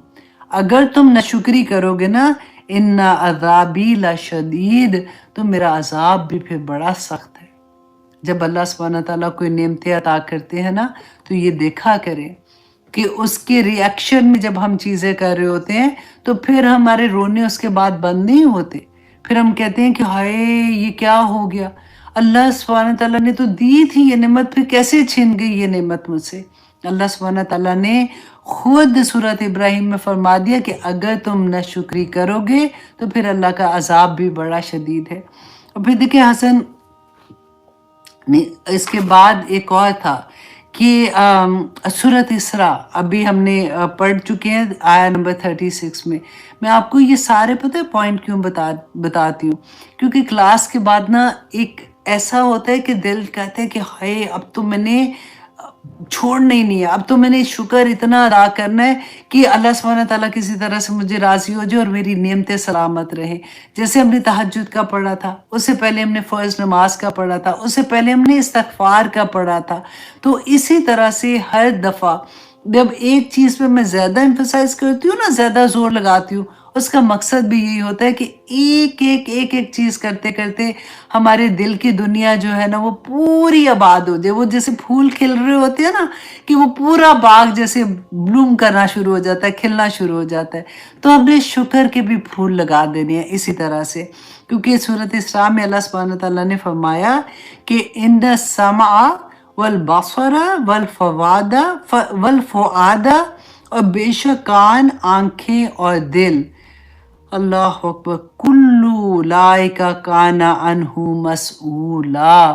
اگر تم ناشکری کرو گے نا، ان عذابی لشدید، تو میرا عذاب بھی پھر بڑا سخت ہے. جب اللہ سبحانہ تعالیٰ کوئی نعمتیں عطا کرتے ہیں نا، تو یہ دیکھا کریں کہ اس کے ری ایکشن میں جب ہم چیزیں کر رہے ہوتے ہیں تو پھر ہمارے رونے اس کے بعد بند نہیں ہوتے. پھر ہم کہتے ہیں کہ ہائے یہ کیا ہو گیا، اللہ سبحانہ تعالیٰ نے تو دی تھی یہ نعمت، پھر کیسے چھن گئی یہ نعمت مجھ سے. اللہ سبحانہ تعالیٰ نے خود سورت ابراہیم میں فرما دیا کہ اگر تم ناشکری کرو گے تو پھر اللہ کا عذاب بھی بڑا شدید ہے. اور پھر دیکھیں حسن، اس کے بعد ایک اور تھا کہ سورت اسراء ابھی ہم نے پڑھ چکے ہیں آیا نمبر 36 میں. میں آپ کو یہ سارے پتہ ہے پوائنٹ کیوں بتاتی ہوں، کیونکہ کلاس کے بعد نا ایک ایسا ہوتا ہے کہ دل کہتے ہیں کہ ہائے اب تو میں نے چھوڑنا ہی نہیں ہے، اب تو میں نے شکر اتنا ادا کرنا ہے کہ اللہ سبحانہ تعالیٰ کسی طرح سے مجھے راضی ہو جائے اور میری نعمتیں سلامت رہیں. جیسے ہم نے تہجد کا پڑھا تھا، اس سے پہلے ہم نے فرض نماز کا پڑھا تھا، اس سے پہلے ہم نے استغفار کا پڑھا تھا. تو اسی طرح سے ہر دفعہ جب ایک چیز پہ میں زیادہ ایمفسائز کرتی ہوں نا، زیادہ زور لگاتی ہوں، اس کا مقصد بھی یہی ہوتا ہے کہ ایک چیز کرتے کرتے ہمارے دل کی دنیا جو ہے نا وہ پوری آباد ہو جائے. وہ جیسے پھول کھل رہے ہوتے ہیں نا، کہ وہ پورا باغ جیسے بلوم کرنا شروع ہو جاتا ہے، کھلنا شروع ہو جاتا ہے. تو ہم نے شکر کے بھی پھول لگا دینے ہیں اسی طرح سے، کیونکہ سورت اسراء میں اللہ سبحانہ تعالیٰ نے فرمایا کہ ان السمع والبصر والفؤاد، اور بے شک کان، آنکھیں اور دل، اللہ اکبر، کلو لائکا کانا عنہ مسئولا،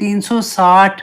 360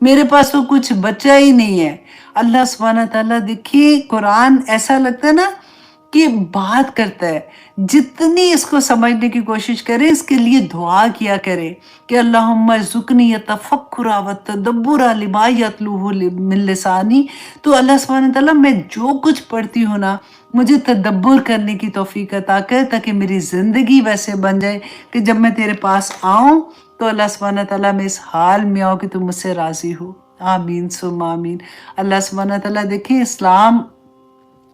میرے پاس تو کچھ بچا ہی نہیں ہے. اللہ سبحانہ تعالیٰ دیکھیے قرآن ایسا لگتا ہے نا کہ بات کرتا ہے. جتنی اس کو سمجھنے کی کوشش کرے اس کے لیے دعا کیا کرے کہ اللہم ارزقنی التفکر والتدبر لما یتلوہ من لسانی. تو اللہ سبحانہ تعالیٰ میں جو کچھ پڑھتی ہوں نا مجھے تدبر کرنے کی توفیق عطا کر تاکہ میری زندگی ویسے بن جائے کہ جب میں تیرے پاس آؤں تو اللہ سبحانہ تعالیٰ میں اس حال میں آؤں کہ تم مجھ سے راضی ہو. آمین ثم آمین. اللہ سبحانہ تعالیٰ دیکھیں اسلام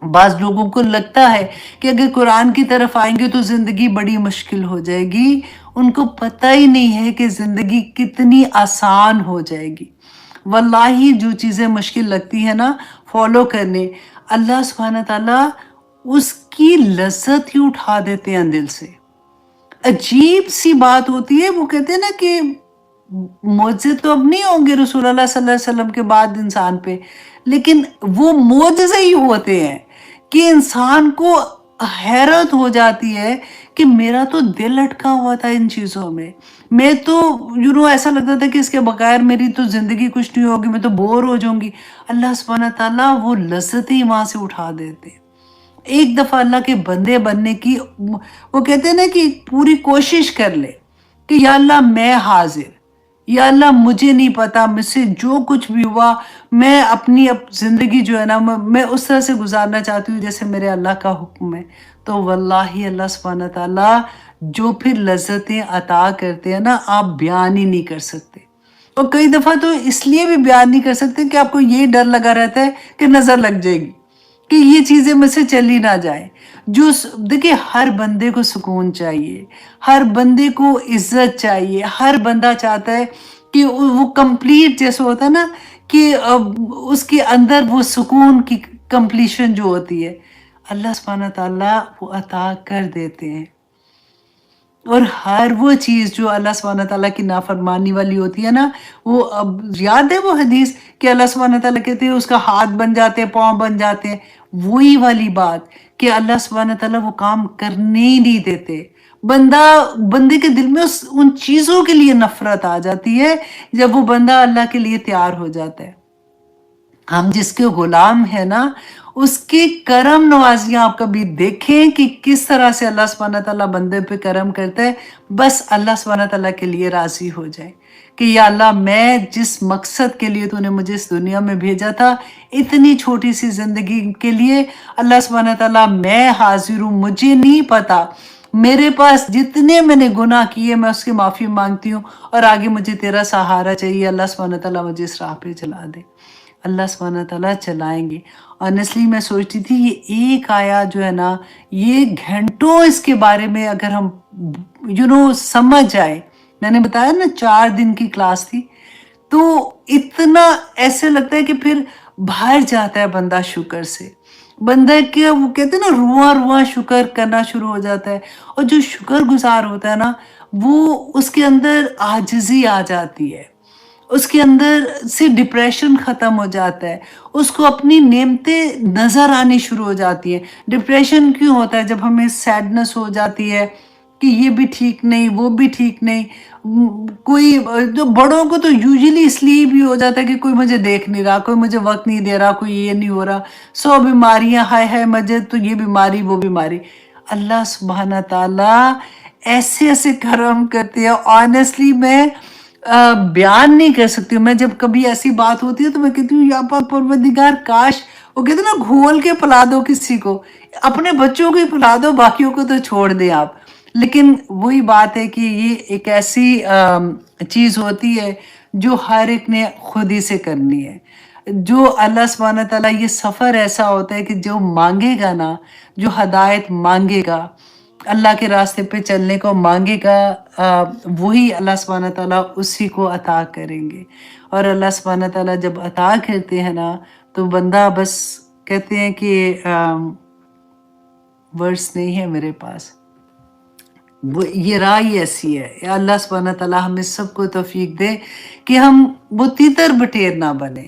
بعض لوگوں کو لگتا ہے کہ اگر قرآن کی طرف آئیں گے تو زندگی بڑی مشکل ہو جائے گی. ان کو پتہ ہی نہیں ہے کہ زندگی کتنی آسان ہو جائے گی. واللہ جو چیزیں مشکل لگتی ہیں نا فالو کرنے اللہ سبحانہ تعالیٰ اس کی لذت ہی اٹھا دیتے ہیں دل سے. عجیب سی بات ہوتی ہے. وہ کہتے ہیں نا کہ معجزے تو اب نہیں ہوں گے رسول اللہ صلی اللہ علیہ وسلم کے بعد انسان پہ، لیکن وہ معجزے ہی ہوتے ہیں کہ انسان کو حیرت ہو جاتی ہے کہ میرا تو دل اٹکا ہوا تھا ان چیزوں میں تو ایسا لگتا تھا کہ اس کے بغیر میری تو زندگی کچھ نہیں ہوگی، میں تو بور ہو جاؤں گی. اللہ سبحانہ تعالیٰ وہ لذتیں وہاں سے اٹھا دیتے ہیں. ایک دفعہ اللہ کے بندے بننے کی وہ کہتے ہیں نا کہ پوری کوشش کر لے کہ یا اللہ میں حاضر، یا اللہ مجھے نہیں پتا مجھ سے جو کچھ بھی ہوا میں اپنی زندگی جو ہے نا میں اس طرح سے گزارنا چاہتی ہوں جیسے میرے اللہ کا حکم ہے. تو واللہ اللہ سبحانہ تعالیٰ جو پھر لذتیں عطا کرتے ہیں نا آپ بیان ہی نہیں کر سکتے. اور کئی دفعہ تو اس لیے بھی بیان نہیں کر سکتے کہ آپ کو یہ ڈر لگا رہتا ہے کہ نظر لگ جائے گی، کہ یہ چیزیں مجھ سے چلی نہ جائیں. دیکھیں ہر بندے کو سکون چاہیے، ہر بندے کو عزت چاہیے، ہر بندہ چاہتا ہے کہ وہ کمپلیٹ جیسے ہوتا ہے نا کہ اس کے اندر وہ سکون کی کمپلیشن جو ہوتی ہے اللہ سبحانہ تعالیٰ وہ عطا کر دیتے ہیں. اور ہر وہ چیز جو اللہ سبحانہ تعالیٰ کی نافرمانی والی ہوتی ہے نا وہ اب یاد ہے وہ حدیث کہ اللہ سبحانہ تعالیٰ کہتے ہیں اس کا ہاتھ بن جاتے ہیں، پاؤں بن جاتے ہیں. وہی والی بات کہ اللہ سبحانہ تعالیٰ وہ کام کرنے ہی نہیں دیتے. بندے کے دل میں ان چیزوں کے لیے نفرت آ جاتی ہے جب وہ بندہ اللہ کے لیے تیار ہو جاتا ہے. ہم جس کے غلام ہیں نا اس کے کرم نوازیاں آپ کبھی دیکھیں کہ کس طرح سے اللہ سبحانہ تعالیٰ بندے پہ کرم کرتا ہے. بس اللہ سبحانہ تعالیٰ کے لیے راضی ہو جائے کہ یا اللہ میں جس مقصد کے لیے تو نے مجھے اس دنیا میں بھیجا تھا اتنی چھوٹی سی زندگی کے لیے اللہ سبحانہ تعالیٰ میں حاضر ہوں. مجھے نہیں پتا میرے پاس جتنے میں نے گناہ کیے میں اس کی معافی مانگتی ہوں اور آگے مجھے تیرا سہارا چاہیے. اللہ سبحانہ تعالیٰ مجھے اس راہ پہ چلا دے. اللہ سبحانہ تعالیٰ چلائیں گے. آنیسٹلی میں سوچتی تھی یہ ایک آیات جو ہے نا یہ گھنٹوں اس کے بارے میں اگر ہم سمجھ جائے. میں نے بتایا نا 4 دن کی کلاس تھی تو اتنا ایسے لگتا ہے کہ پھر بھر جاتا ہے بندہ شکر سے. بندہ کہ وہ کہتے ہیں نا رواں شکر کرنا شروع ہو جاتا ہے. اور جو شکر گزار ہوتا ہے نا وہ اس کے اندر عاجزی آ جاتی ہے، اس کے اندر سے ڈپریشن ختم ہو جاتا ہے، اس کو اپنی نعمتیں نظر آنی شروع ہو جاتی ہیں. ڈپریشن کیوں ہوتا ہے؟ جب ہمیں سیڈنس ہو جاتی ہے کہ یہ بھی ٹھیک نہیں وہ بھی ٹھیک نہیں. کوئی جو بڑوں کو تو یوزلی اس لیے بھی ہو جاتا ہے کہ کوئی مجھے دیکھ نہیں رہا، کوئی مجھے وقت نہیں دے رہا، کوئی یہ نہیں ہو رہا، 100 بیماریاں ہائے مجھے تو یہ بیماری وہ بیماری. اللہ سبحانہ تعالیٰ ایسے ایسے کرم کرتے ہیں. آنیسٹلی میں بیان نہیں کر سکتی ہوں. میں جب کبھی ایسی بات ہوتی ہے تو میں کہتی ہوں یا پاک پروردگار کاش وہ کہتے ہیں نا گھول کے پلا دو کسی کو، اپنے بچوں کو ہی پلا دو باقیوں کو تو چھوڑ دیں آپ. لیکن وہی بات ہے کہ یہ ایک ایسی چیز ہوتی ہے جو ہر ایک نے خود ہی سے کرنی ہے. جو اللہ سبحانہ تعالیٰ یہ سفر ایسا ہوتا ہے کہ جو مانگے گا نا، جو ہدایت مانگے گا، اللہ کے راستے پہ چلنے کو مانگے گا، وہی اللہ سبحانہ تعالیٰ اسی کو عطا کریں گے. اور اللہ سبحانہ تعالیٰ جب عطا کرتے ہیں نا تو بندہ بس کہتے ہیں کہ ورڈز نہیں ہے میرے پاس، یہ راہ ہی ایسی ہے. اللہ سبحانہ تعالیٰ ہمیں سب کو توفیق دے کہ ہم وہ تیتر بٹیر نہ بنے.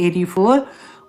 84,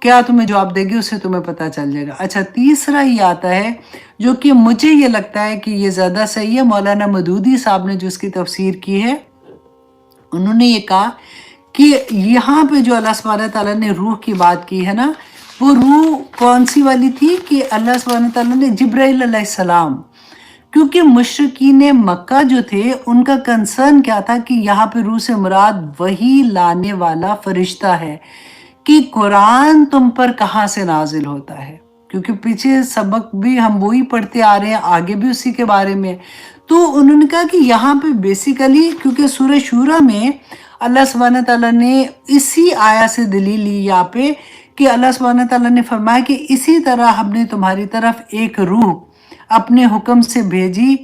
کیا تمہیں جواب دے گی اسے تمہیں پتہ چل جائے گا۔ اچھا تیسرا یہ آتا ہے جو کہ مجھے یہ لگتا ہے کہ یہ زیادہ صحیح ہے، مولانا مودودی صاحب نے جو اس کی تفسیر کی ہے، انہوں نے یہ کہا کہ یہاں پہ جو اللہ سبحانہ تعالیٰ نے روح کی بات کی ہے نا، وہ روح کون سی والی تھی کہ اللہ سبحانہ تعالیٰ نے جبرائیل علیہ السلام، کیونکہ مشرکین مکہ جو تھے ان کا کنسرن کیا تھا کہ یہاں پہ روح سے مراد وہی لانے والا فرشتہ ہے کہ قرآن تم پر کہاں سے نازل ہوتا ہے، کیونکہ پیچھے سبق بھی ہم وہی پڑھتے آ رہے ہیں، آگے بھی اسی کے بارے میں۔ تو انہوں نے کہا کہ یہاں پہ بیسیکلی کیونکہ سورہ شورہ میں اللہ سبحانہ تعالیٰ نے اسی آیا سے دلیل لی یہاں پہ کہ اللہ سبحانہ تعالیٰ نے فرمایا کہ اسی طرح ہم نے تمہاری طرف ایک روح اپنے حکم سے بھیجی،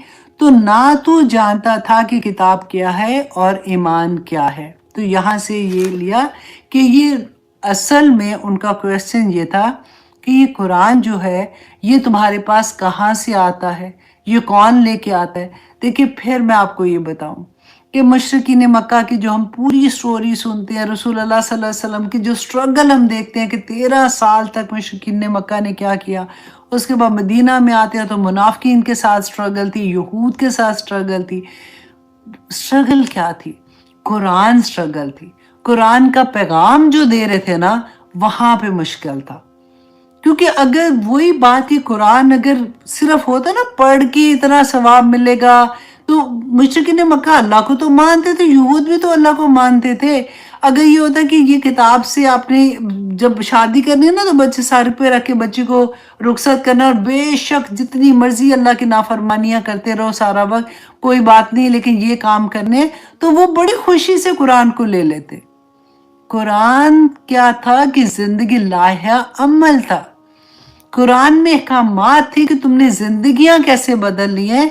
تو نہ تو جانتا تھا کہ کتاب کیا ہے اور ایمان کیا ہے۔ تو یہاں سے یہ لیا کہ یہ اصل میں ان کا کویسچن یہ تھا کہ یہ قرآن جو ہے یہ تمہارے پاس کہاں سے آتا ہے، یہ کون لے کے آتا ہے۔ دیکھیں پھر میں آپ کو یہ بتاؤں کہ مشرکین مکہ کی جو ہم پوری سٹوری سنتے ہیں، رسول اللہ صلی اللہ علیہ وسلم کی جو سٹرگل ہم دیکھتے ہیں کہ 13 سال تک مشرکین مکہ نے کیا کیا، اس کے بعد مدینہ میں آتے ہیں تو منافقین کے ساتھ سٹرگل تھی، یہود کے ساتھ سٹرگل تھی۔ سٹرگل کیا تھی؟ قرآن سٹرگل تھی۔ قرآن کا پیغام جو دے رہے تھے نا وہاں پہ مشکل تھا، کیونکہ اگر وہی بات کہ قرآن اگر صرف ہوتا نا پڑھ کے اتنا ثواب ملے گا، تو مشرکین مکہ اللہ کو تو مانتے تھے، یہود بھی تو اللہ کو مانتے تھے۔ اگر یہ ہوتا کہ یہ کتاب سے آپ نے جب شادی کرنی ہے نا تو بچے سر پہ رکھ کے بچے کو رخصت کرنا، اور بے شک جتنی مرضی اللہ کی نافرمانیاں کرتے رہو سارا وقت، کوئی بات نہیں، لیکن یہ کام کرنے، تو وہ بڑی خوشی سے قرآن کو لے لیتے۔ قرآن کیا تھا کہ زندگی لائحہ عمل تھا، قرآن میں احکامات تھی کہ تم نے زندگیاں کیسے بدلنی ہیں،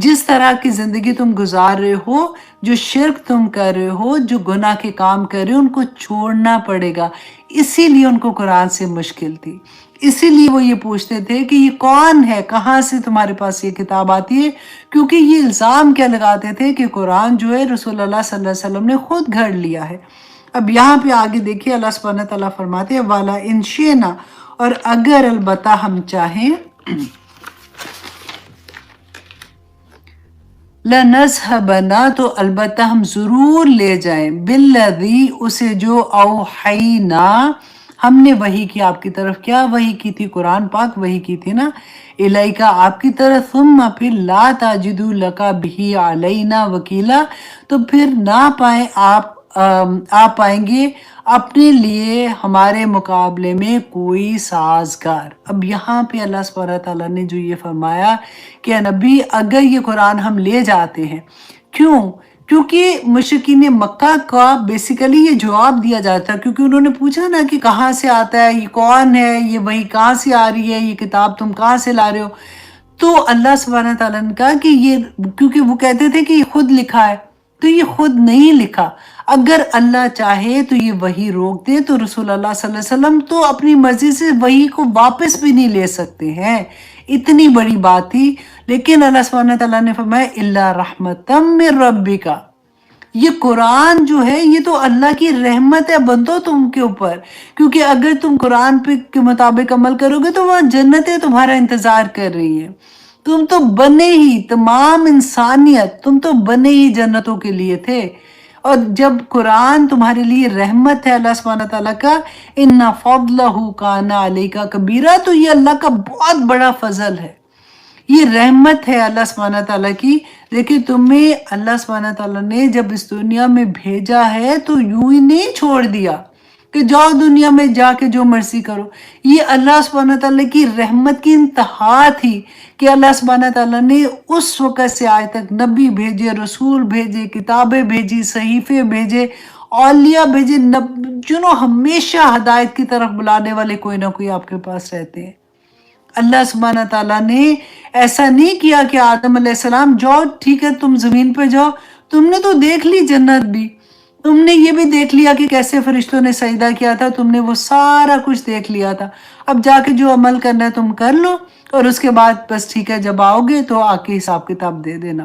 جس طرح کی زندگی تم گزار رہے ہو، جو شرک تم کر رہے ہو، جو گناہ کے کام کر رہے ہو، ان کو چھوڑنا پڑے گا۔ اسی لیے ان کو قرآن سے مشکل تھی، اسی لیے وہ یہ پوچھتے تھے کہ یہ کون ہے، کہاں سے تمہارے پاس یہ کتاب آتی ہے، کیونکہ یہ الزام کیا لگاتے تھے کہ قرآن جو ہے رسول اللہ صلی اللہ علیہ وسلم نے خود گھڑ لیا ہے۔ اب یہاں پہ آگے دیکھیے اللہ سبحانہ تعالیٰ فرماتے ہیں والا انشینا، اور اگر البتہ ہم چاہیں، لَنَذْهَبَنَا تو البتہ ہم ضرور لے جائیں، بِالَّذِي اسے جو اوحینا ہم نے وحی کی آپ کی طرف، کیا وحی کی تھی؟ قرآن پاک وحی کی تھی نا، الیکا آپ کی طرف، ثم پھر لا تجدوا لک بہ علینا وکیلا، تو پھر نہ پائیں آپ پائیں گے اپنے لیے ہمارے مقابلے میں کوئی سازگار۔ اب یہاں پہ اللہ سبحانہ تعالیٰ نے جو یہ فرمایا کہ نبی اگر یہ قرآن ہم لے جاتے ہیں، کیوں؟ کیونکہ مشرکین مکہ کا بیسیکلی یہ جواب دیا جاتا ہے، کیونکہ انہوں نے پوچھا نا کہ کہاں سے آتا ہے، یہ کون ہے، یہ وہی کہاں سے آ رہی ہے، یہ کتاب تم کہاں سے لا رہے ہو؟ تو اللہ سبحانہ تعالیٰ نے کہا کہ یہ، کیونکہ وہ کہتے تھے کہ یہ خود لکھا ہے، تو یہ خود نہیں لکھا، اگر اللہ چاہے تو یہ وحی روک دے تو رسول اللہ صلی اللہ علیہ وسلم تو اپنی مرضی سے وحی کو واپس بھی نہیں لے سکتے ہیں، اتنی بڑی بات تھی۔ لیکن اللہ سبحانہ تعالیٰ نے فرمایا الا رحمتا من ربک، یہ قرآن جو ہے یہ تو اللہ کی رحمت ہے بندو تم کے اوپر، کیونکہ اگر تم قرآن کے مطابق عمل کرو گے تو وہاں جنتیں تمہارا انتظار کر رہی ہیں، تم تو بنے ہی، تمام انسانیت تم تو بنے ہی جنتوں کے لیے تھے۔ اور جب قرآن تمہارے لیے رحمت ہے اللہ سبحانہ تعالیٰ کا، ان فضلہ کان علیک کبیرہ، تو یہ اللہ کا بہت بڑا فضل ہے، یہ رحمت ہے اللہ سبحانہ تعالیٰ کی۔ لیکن تمہیں اللہ سبحانہ تعالیٰ نے جب اس دنیا میں بھیجا ہے تو یوں ہی نہیں چھوڑ دیا کہ جاؤ دنیا میں جا کے جو مرضی کرو، یہ اللہ سبحانہ تعالیٰ کی رحمت کی انتہا تھی کہ اللہ سبحانہ تعالیٰ نے اس وقت سے آج تک نبی بھیجے، رسول بھیجے، کتابیں بھیجی، صحیفے بھیجے، اولیاء بھیجے، جنہوں ہمیشہ ہدایت کی طرف بلانے والے کوئی نہ کوئی آپ کے پاس رہتے ہیں۔ اللہ سبحانہ تعالیٰ نے ایسا نہیں کیا کہ آدم علیہ السلام جاؤ ٹھیک ہے تم زمین پہ جاؤ، تم نے تو دیکھ لی جنت بھی، تم نے یہ بھی دیکھ لیا کہ کیسے فرشتوں نے سجدہ کیا تھا، تم نے وہ سارا کچھ دیکھ لیا تھا، اب جا کے جو عمل کرنا ہے تم کر لو، اور اس کے بعد بس ٹھیک ہے جب آؤ گے تو آ کے حساب کتاب دے دینا۔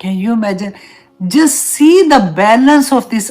Can you imagine? Just see the balance of this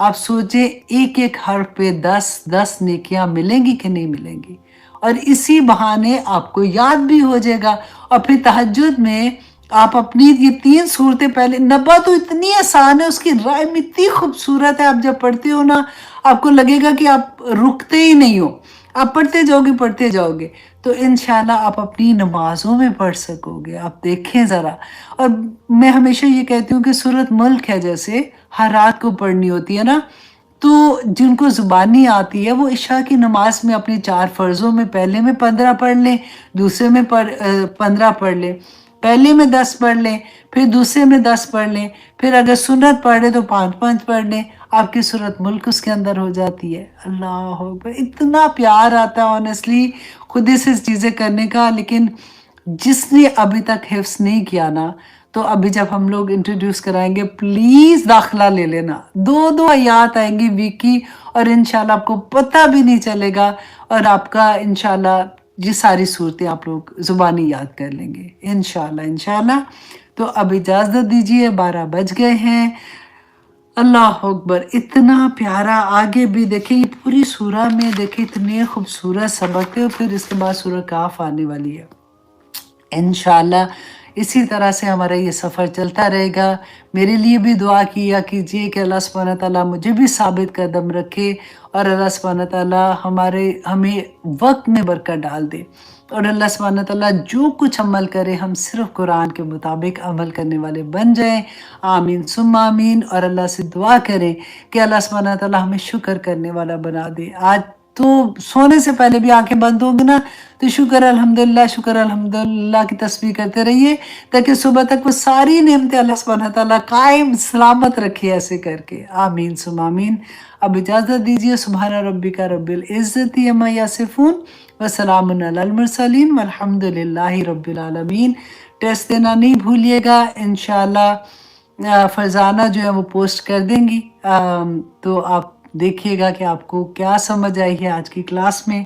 آپ سوچیں ایک ایک حرف پہ 10 نیکیاں ملیں گی کہ نہیں ملیں گی، اور اسی بہانے آپ کو یاد بھی ہو جائے گا۔ اور پھر تہجد میں آپ اپنی یہ 3 صورتیں پہلے، نبا تو اتنی آسان ہے، اس کی رائم اتنی خوبصورت ہے، آپ جب پڑھتے ہو نا آپ کو لگے گا کہ آپ رکتے ہی نہیں ہو، آپ پڑھتے جاؤ گے پڑھتے جاؤ گے، تو انشاءاللہ آپ اپنی نمازوں میں پڑھ سکو گے۔ آپ دیکھیں ذرا، اور میں ہمیشہ یہ کہتی ہوں کہ سورۃ ملک ہے جیسے ہر رات کو پڑھنی ہوتی ہے نا، تو جن کو زبانی آتی ہے وہ عشاء کی نماز میں اپنے 4 فرضوں میں پہلے میں 15 پڑھ لیں، دوسرے میں 15 پڑھ لیں، پہلے میں 10 پڑھ لیں، پھر دوسرے میں 10 پڑھ لیں، پھر اگر سنت پڑھے تو 5 پڑھ لیں، آپ کی سورۃ ملک اس کے اندر ہو جاتی ہے۔ اللہ اکبر، اتنا پیار آتا ہے آنیسٹلی خود سے چیزیں کرنے کا۔ لیکن جس نے ابھی تک حفظ نہیں کیا نا، تو ابھی جب ہم لوگ انٹروڈیوس کرائیں گے پلیز داخلہ لے لینا، 2 آیات آئیں گی ویک کی، اور انشاءاللہ آپ کو پتہ بھی نہیں چلے گا، اور آپ کا انشاءاللہ یہ ساری صورتیں آپ لوگ زبانی یاد کر لیں گے انشاءاللہ انشاءاللہ۔ تو اب اجازت دیجیے، 12 بج گئے ہیں۔ اللہ اکبر، اتنا پیارا، آگے بھی دیکھیں یہ پوری سورہ میں دیکھیں اتنے خوبصورت سبق ہے، پھر اس کے بعد سورہ کہف آنے والی ہے۔ انشاءاللہ اسی طرح سے ہمارا یہ سفر چلتا رہے گا۔ میرے لیے بھی دعا کیا کیجیے کہ اللہ سبحانہ تعالیٰ مجھے بھی ثابت قدم رکھے، اور اللہ سبحانہ تعالیٰ ہمیں وقت میں برکت ڈال دے، اور اللہ سبحانہ تعالیٰ جو کچھ عمل کرے ہم صرف قرآن کے مطابق عمل کرنے والے بن جائیں۔ آمین ثم آمین، اور اللہ سے دعا کریں کہ اللہ سبحانہ تعالیٰ ہمیں شکر کرنے والا بنا دے۔ آج تو سونے سے پہلے بھی آنکھیں بند ہوں گی نا تو شکر الحمدللہ شکر الحمدللہ کی تسبیح کرتے رہیے، تاکہ صبح تک وہ ساری نعمتیں اللہ سبحانہ تعالیٰ قائم سلامت رکھے ایسے کر کے۔ آمین ثم آمین۔ اب اجازت دیجیے، سبحان ربک رب العزت عما یصفون وسلام علی المرسلین والحمدللہ رب العالمین۔ ٹیسٹ دینا نہیں بھولیے گا، انشاءاللہ فرزانہ جو ہے وہ پوسٹ کر دیں گی، تو آپ دیکھیے گا کہ آپ کو کیا سمجھ آئی ہے آج کی کلاس میں۔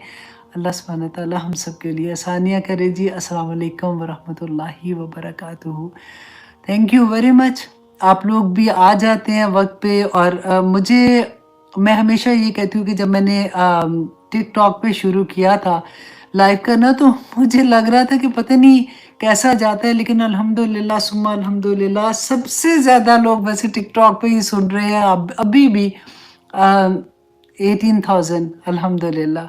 اللہ سبحانہ تعالیٰ ہم سب کے لیے آسانیاں کرے جی۔ السلام علیکم ورحمۃ اللہ وبرکاتہ۔ Thank you very much. آپ لوگ بھی آ جاتے ہیں وقت پہ، اور میں ہمیشہ یہ کہتی ہوں کہ جب میں نے ٹک ٹاک پہ شروع کیا تھا لائیو کرنا، تو مجھے لگ رہا تھا کہ پتہ نہیں کیسا جاتا ہے، لیکن الحمدللہ ثم الحمدللہ سب سے زیادہ لوگ ویسے ٹک ٹاک پہ ہی سن رہے ہیں ابھی بھی، 18,000 الحمدللہ۔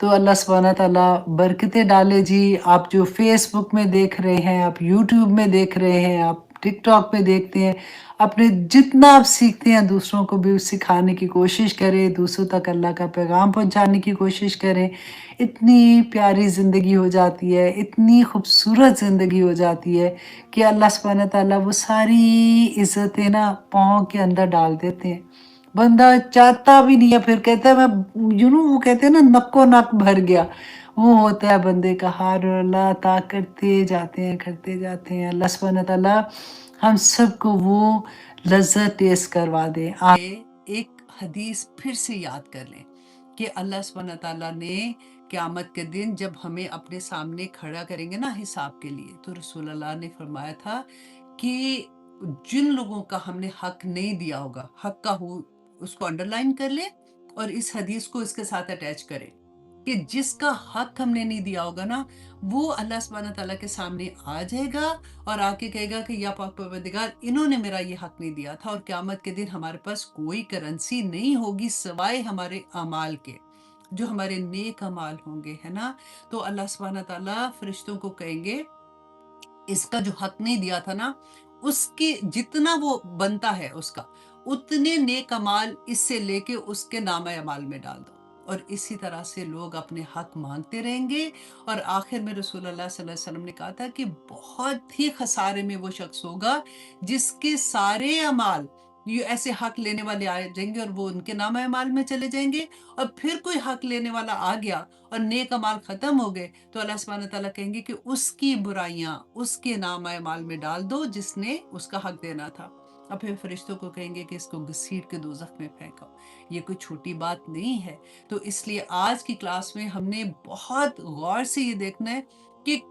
تو اللہ سبحانہ تعالیٰ برکتیں ڈالے جی۔ آپ جو فیس بک میں دیکھ رہے ہیں، آپ یوٹیوب میں دیکھ رہے ہیں، آپ ٹک ٹاک پہ دیکھتے ہیں، اپنے جتنا آپ سیکھتے ہیں دوسروں کو بھی سکھانے کی کوشش کریں، دوسروں تک اللہ کا پیغام پہنچانے کی کوشش کریں۔ اتنی پیاری زندگی ہو جاتی ہے، اتنی خوبصورت زندگی ہو جاتی ہے کہ اللہ سبحانہ تعالیٰ وہ ساری عزتیں نا پاؤں کے اندر ڈال دیتے ہیں۔ بندہ چاہتا بھی نہیں ہے، پھر کہتا ہے میں وہ کہتے ہیں نا نکو نک بھر گیا، وہ ہوتا ہے بندے کا حال، اور اللہ عطا کرتے جاتے ہیں۔ اللہ سبحانہ تعالیٰ ہم سب کو وہ لذت ٹیسٹ کروا دے۔ ایک حدیث پھر سے یاد کر لیں کہ اللہ سبحانہ تعالیٰ نے قیامت کے دن جب ہمیں اپنے سامنے کھڑا کریں گے نا حساب کے لیے، تو رسول اللہ نے فرمایا تھا کہ جن لوگوں کا ہم نے حق نہیں دیا ہوگا، حق کا اس کو انڈر لائن کر لیں، اور اس حدیث کو اس کے ساتھ اٹیچ کریں کہ جس کا حق ہم نے نہیں دیا ہوگا نا، وہ اللہ سبحانہ تعالیٰ کے سامنے آ جائے گا اور آ کے کہے گا کہ یا پاک پروردگار انہوں نے میرا یہ حق نہیں دیا تھا، اور قیامت کے دن ہمارے پاس کوئی کرنسی نہیں ہوگی سوائے ہمارے اعمال کے، جو ہمارے نیک اعمال ہوں گے، ہے نا۔ تو اللہ سبحانہ تعالیٰ فرشتوں کو کہیں گے اس کا جو حق نہیں دیا تھا نا، اس کے جتنا وہ بنتا ہے اس کا اتنے نیک اعمال اس سے لے کے اس کے نامہ اعمال میں ڈال دو، اور اسی طرح سے لوگ اپنے حق مانگتے رہیں گے، اور آخر میں رسول اللہ صلی اللہ علیہ وسلم نے کہا تھا کہ بہت ہی خسارے میں وہ شخص ہوگا جس کے سارے اعمال یہ ایسے حق لینے والے آ جائیں گے اور وہ ان کے نامہ اعمال میں چلے جائیں گے، اور پھر کوئی حق لینے والا آ گیا اور نیک اعمال ختم ہو گئے تو اللہ سبحانہ تعالیٰ کہیں گے کہ اس کی برائیاں اس کے نامہ اعمال میں ڈال دو جس نے اس کا حق دینا تھا، اور پھر فرشتوں کو کہیں گے کہ اس کو گھسیٹ کے دوزخ میں پھینکو۔ یہ کوئی چھوٹی بات نہیں ہے۔ تو اس لیے آج کی کلاس میں ہم نے بہت غور سے یہ دیکھنا ہے کہ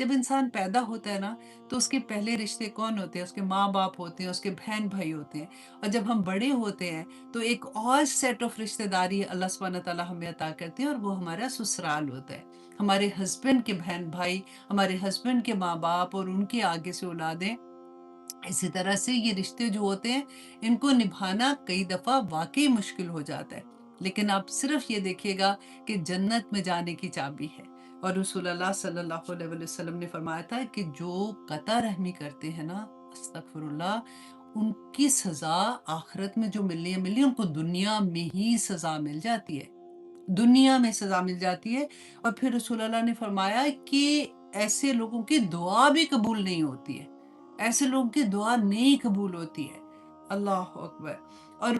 جب انسان پیدا ہوتا ہے نا تو اس کے پہلے رشتے کون ہوتے ہیں؟ اس کے ماں باپ ہوتے ہیں، اس کے بہن بھائی ہوتے ہیں، اور جب ہم بڑے ہوتے ہیں تو ایک اور سیٹ آف رشتہ داری اللہ سبحانہ تعالیٰ ہمیں عطا کرتے ہیں، اور وہ ہمارا سسرال ہوتا ہے۔ ہمارے ہسبینڈ کے بہن بھائی، ہمارے ہسبینڈ کے ماں باپ اور ان کے آگے سے اولادیں، اسی طرح سے یہ رشتے جو ہوتے ہیں ان کو نبھانا کئی دفعہ واقعی مشکل ہو جاتا ہے، لیکن آپ صرف یہ دیکھیے گا کہ جنت میں جانے کی چابی ہے۔ اور رسول اللہ صلی اللہ علیہ وسلم نے فرمایا تھا کہ جو قطع رحمی کرتے ہیں نا، استغفر اللہ، ان کی سزا آخرت میں جو ملنی ہے ملنی، ان کو دنیا میں ہی سزا مل جاتی ہے، دنیا میں سزا مل جاتی ہے۔ اور پھر رسول اللہ نے فرمایا کہ ایسے لوگوں کی دعا بھی قبول نہیں ہوتی ہے، ایسے لوگوں کی دعا نہیں قبول ہوتی ہے۔ اللہ اکبر۔ اور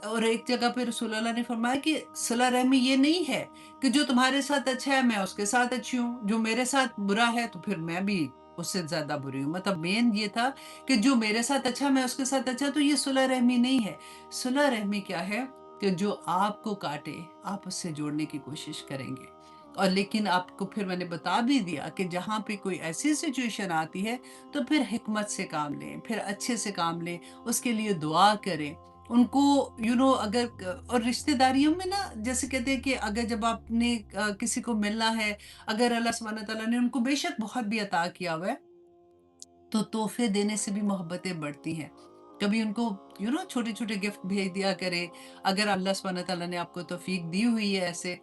اور ایک جگہ پہ رسول اللہ نے فرمایا کہ صلہ رحمی یہ نہیں ہے کہ جو تمہارے ساتھ اچھا ہے میں اس کے ساتھ اچھی ہوں، جو میرے ساتھ برا ہے تو پھر میں بھی اس سے زیادہ بری ہوں۔ مطلب مین یہ تھا کہ جو میرے ساتھ اچھا میں اس کے ساتھ اچھا، تو یہ صلہ رحمی نہیں ہے۔ صلہ رحمی کیا ہے؟ کہ جو آپ کو کاٹے آپ اس سے جوڑنے کی کوشش کریں گے۔ اور لیکن آپ کو پھر میں نے بتا بھی دیا کہ جہاں پہ کوئی ایسی سچویشن آتی ہے تو پھر حکمت سے کام لیں، پھر اچھے سے کام لیں، اس کے لیے دعا کریں ان کو، اگر اور رشتہ داریوں میں نا جیسے کہتے ہیں کہ اگر جب آپ نے کسی کو ملنا ہے، اگر اللہ سبحانہ تعالیٰ نے ان کو بے شک بہت بھی عطا کیا ہوا ہے تو تحفے دینے سے بھی محبتیں بڑھتی ہیں۔ کبھی ان کو چھوٹے چھوٹے گفٹ بھیج دیا کرے، اگر اللہ سبحانہ تعالیٰ نے آپ کو توفیق دی ہوئی ہے ایسے